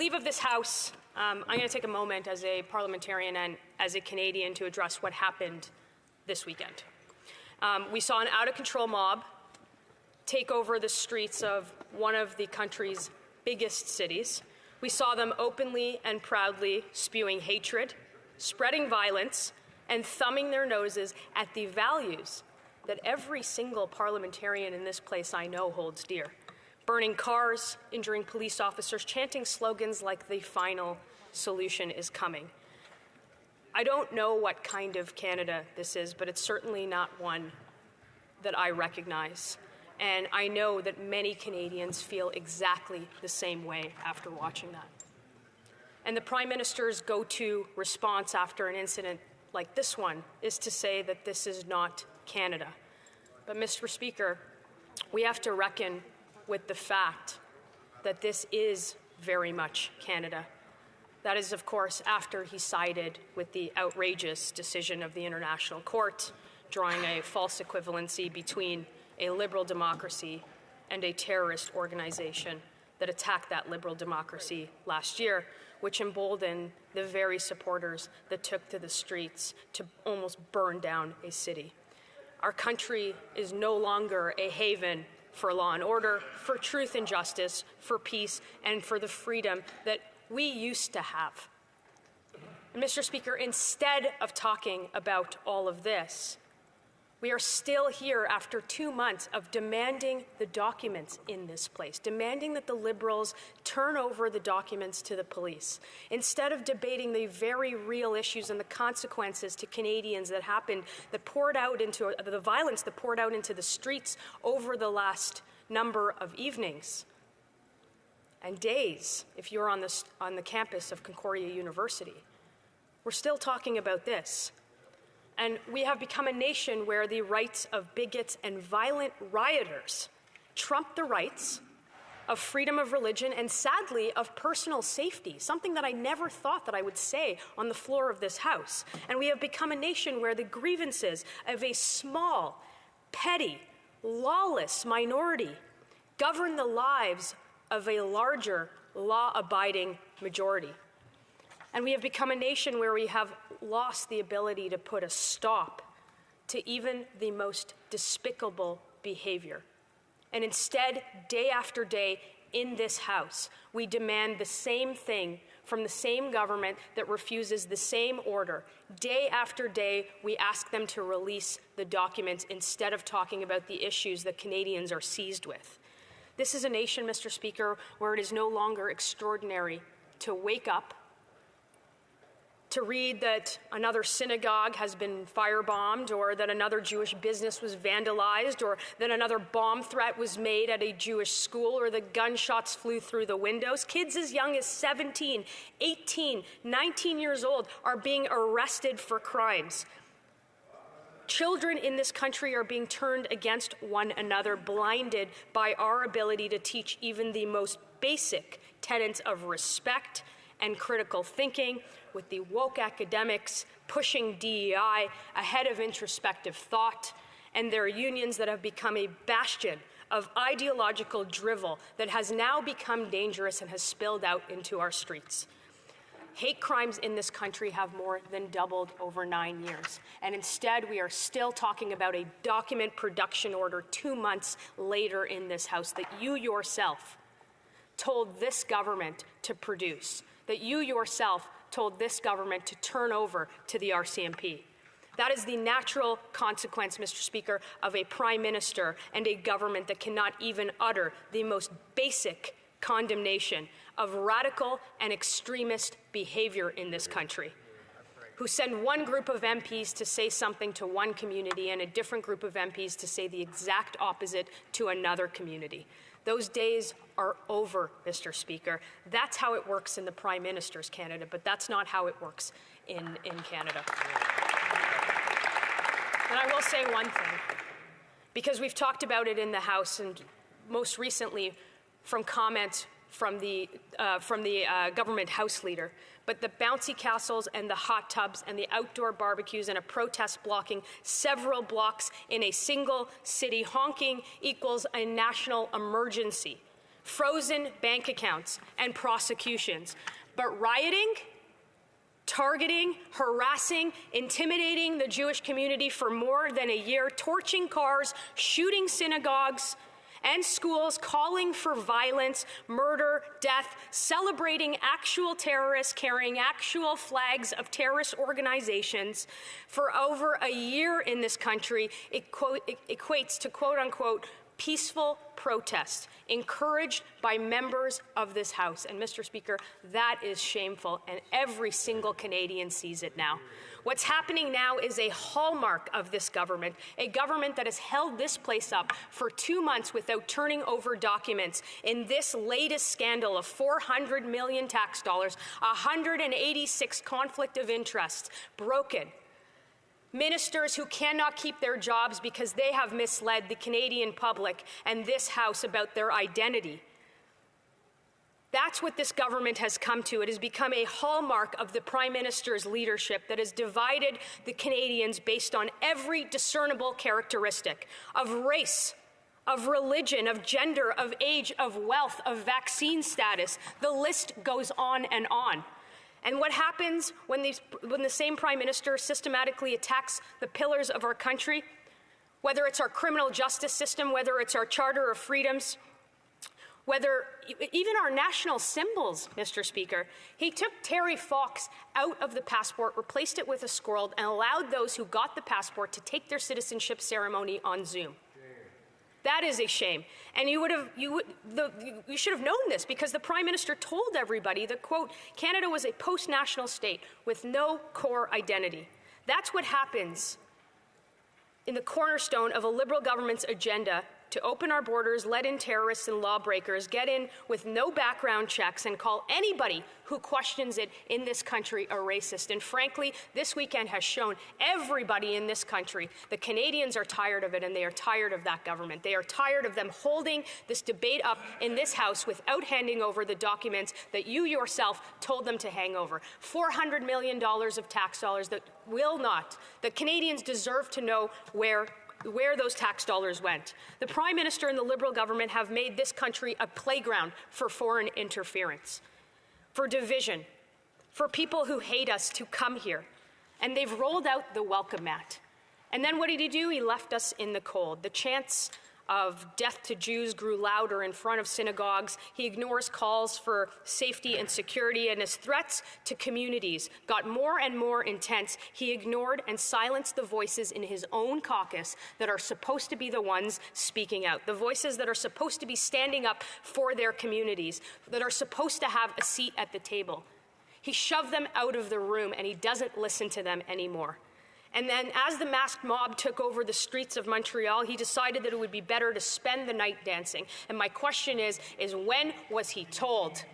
leave of this House, I'm going to take a moment as a parliamentarian and as a Canadian to address what happened this weekend. We saw an out-of-control mob take over the streets of one of the country's biggest cities. We saw them openly and proudly spewing hatred, spreading violence, and thumbing their noses at the values that every single parliamentarian in this place I know holds dear. Burning cars, injuring police officers, chanting slogans like the final solution is coming. I don't know what kind of Canada this is, but it's certainly not one that I recognize. And I know that many Canadians feel exactly the same way after watching that. And the Prime Minister's go-to response after an incident like this one is to say that this is not Canada. But, Mr. Speaker, we have to reckon with the fact that this is very much Canada. That is, of course, after he sided with the outrageous decision of the International Court, drawing a false equivalency between a liberal democracy and a terrorist organization that attacked that liberal democracy last year, which emboldened the very supporters that took to the streets to almost burn down a city. Our country is no longer a haven for law and order, for truth and justice, for peace, and for the freedom that we used to have. And Mr. Speaker, instead of talking about all of this, we are still here after 2 months of demanding the documents in this place, demanding that the Liberals turn over the documents to the police, instead of debating the very real issues and the consequences to Canadians that happened, that poured out into the violence that poured out into the streets over the last number of evenings and days, if you're on the campus of Concordia University. We're still talking about this. And we have become a nation where the rights of bigots and violent rioters trump the rights of freedom of religion and, sadly, of personal safety, something that I never thought that I would say on the floor of this House. And we have become a nation where the grievances of a small, petty, lawless minority govern the lives of a larger, law-abiding majority. And we have become a nation where we have lost the ability to put a stop to even the most despicable behavior. And instead, day after day in this House, we demand the same thing from the same government that refuses the same order. Day after day, we ask them to release the documents instead of talking about the issues that Canadians are seized with. This is a nation, Mr. Speaker, where it is no longer extraordinary to wake up, to read that another synagogue has been firebombed, or that another Jewish business was vandalized, or that another bomb threat was made at a Jewish school, or that gunshots flew through the windows. Kids as young as 17, 18, 19 years old are being arrested for crimes. Children in this country are being turned against one another, blinded by our ability to teach even the most basic tenets of respect and critical thinking, with the woke academics pushing DEI ahead of introspective thought, and their unions that have become a bastion of ideological drivel that has now become dangerous and has spilled out into our streets. Hate crimes in this country have more than doubled over 9 years, and instead we are still talking about a document production order 2 months later in this House that you yourself told this government to produce, that you yourself told this government to turn over to the RCMP. That is the natural consequence, Mr. Speaker, of a Prime Minister and a government that cannot even utter the most basic condemnation of radical and extremist behavior in this country, who send one group of MPs to say something to one community and a different group of MPs to say the exact opposite to another community. Those days are over, Mr. Speaker. That's how it works in the Prime Minister's Canada, but that's not how it works in Canada. And I will say one thing, because we've talked about it in the House, and most recently from comments from the government House leader, but the bouncy castles and the hot tubs and the outdoor barbecues and a protest blocking several blocks in a single city, honking equals a national emergency. frozen bank accounts, and prosecutions. But rioting, targeting, harassing, intimidating the Jewish community for more than a year, torching cars, shooting synagogues and schools, calling for violence, murder, death, celebrating actual terrorists, carrying actual flags of terrorist organizations for over a year in this country, it equates to quote-unquote peaceful protest encouraged by members of this House. And Mr. Speaker, that is shameful, and every single Canadian sees it now. What's happening now is a hallmark of this government, a government that has held this place up for 2 months without turning over documents in this latest scandal of $400 million tax dollars, 186 conflict of interest broken. Ministers who cannot keep their jobs because they have misled the Canadian public and this House about their identity. That's what this government has come to. It has become a hallmark of the Prime Minister's leadership that has divided the Canadians based on every discernible characteristic of race, of religion, of gender, of age, of wealth, of vaccine status. The list goes on and on. And what happens when the same Prime Minister systematically attacks the pillars of our country, whether it's our criminal justice system, whether it's our Charter of Freedoms, whether even our national symbols, Mr. Speaker. He took Terry Fox out of the passport, replaced it with a squirrel, and allowed those who got the passport to take their citizenship ceremony on Zoom. That is a shame. And you should have known this, because the Prime Minister told everybody that, quote, Canada was a post-national state with no core identity. That's what happens in the cornerstone of a Liberal government's agenda to open our borders, let in terrorists and lawbreakers, get in with no background checks, and call anybody who questions it in this country a racist. And frankly, this weekend has shown everybody in this country, the Canadians are tired of it, and they are tired of that government. They are tired of them holding this debate up in this House without handing over the documents that you yourself told them to hang over. $400 million of tax dollars that will not. The Canadians deserve to know where those tax dollars went. The Prime Minister and the Liberal government have made this country a playground for foreign interference, for division, for people who hate us to come here. And they've rolled out the welcome mat. And then what did he do? He left us in the cold. The chants of death to Jews grew louder in front of synagogues. He ignores calls for safety and security, and his threats to communities got more and more intense. He ignored and silenced the voices in his own caucus that are supposed to be the ones speaking out, the voices that are supposed to be standing up for their communities, that are supposed to have a seat at the table. He shoved them out of the room, and he doesn't listen to them anymore. And then as the masked mob took over the streets of Montreal, he decided that it would be better to spend the night dancing. And my question is when was he told?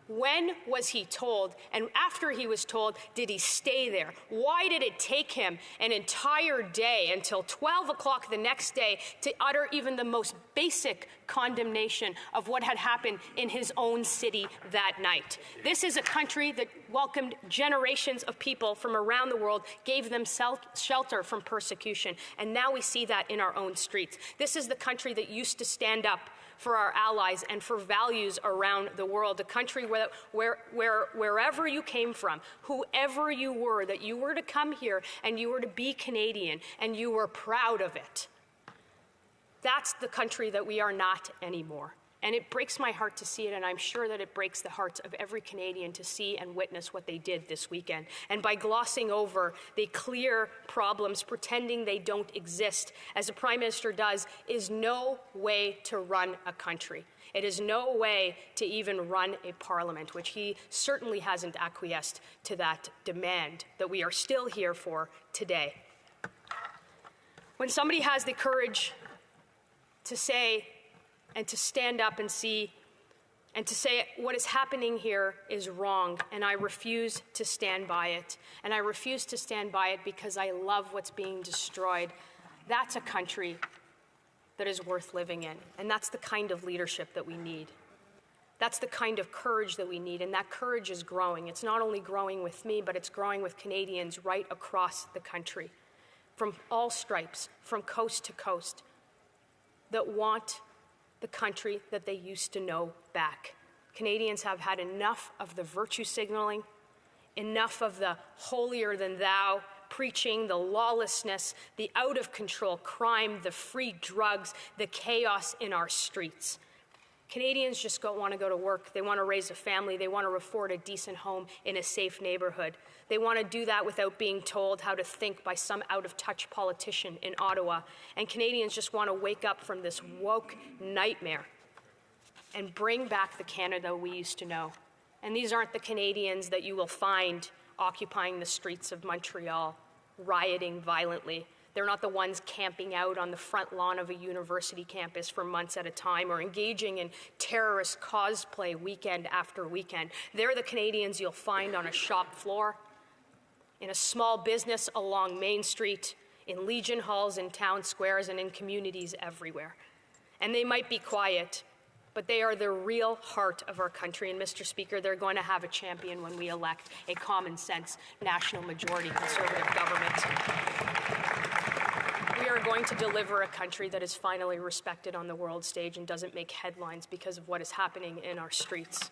When was he told? And after he was told, did he stay there? Why did it take him an entire day until 12 o'clock the next day to utter even the most basic condemnation of what had happened in his own city that night? This is a country that welcomed generations of people from around the world, gave them shelter from persecution, and now we see that in our own streets. This is the country that used to stand up for our allies and for values around the world, a country where wherever you came from, whoever you were, that you were to come here and you were to be Canadian and you were proud of it. That's the country that we are not anymore. And it breaks my heart to see it, and I'm sure that it breaks the hearts of every Canadian to see and witness what they did this weekend. And by glossing over the clear problems, pretending they don't exist, as the Prime Minister does, is no way to run a country. It is no way to even run a parliament, which he certainly hasn't acquiesced to that demand that we are still here for today. When somebody has the courage to say and to stand up and see and to say what is happening here is wrong, and I refuse to stand by it. And I refuse to stand by it because I love what's being destroyed. That's a country that is worth living in, and that's the kind of leadership that we need. That's the kind of courage that we need, and that courage is growing. It's not only growing with me, but it's growing with Canadians right across the country, from all stripes, from coast to coast, that want the country that they used to know back. Canadians have had enough of the virtue signaling, enough of the holier-than-thou preaching, the lawlessness, the out-of-control crime, the free drugs, the chaos in our streets. Canadians just don't want to go to work. They want to raise a family. They want to afford a decent home in a safe neighborhood. They want to do that without being told how to think by some out-of-touch politician in Ottawa. And Canadians just want to wake up from this woke nightmare and bring back the Canada we used to know. And these aren't the Canadians that you will find occupying the streets of Montreal, rioting violently. They're not the ones camping out on the front lawn of a university campus for months at a time or engaging in terrorist cosplay weekend after weekend. They're the Canadians you'll find on a shop floor, in a small business along Main Street, in Legion halls, in town squares, and in communities everywhere. And they might be quiet, but they are the real heart of our country. And Mr. Speaker, they're going to have a champion when we elect a common sense, national majority Conservative government. We are going to deliver a country that is finally respected on the world stage and doesn't make headlines because of what is happening in our streets.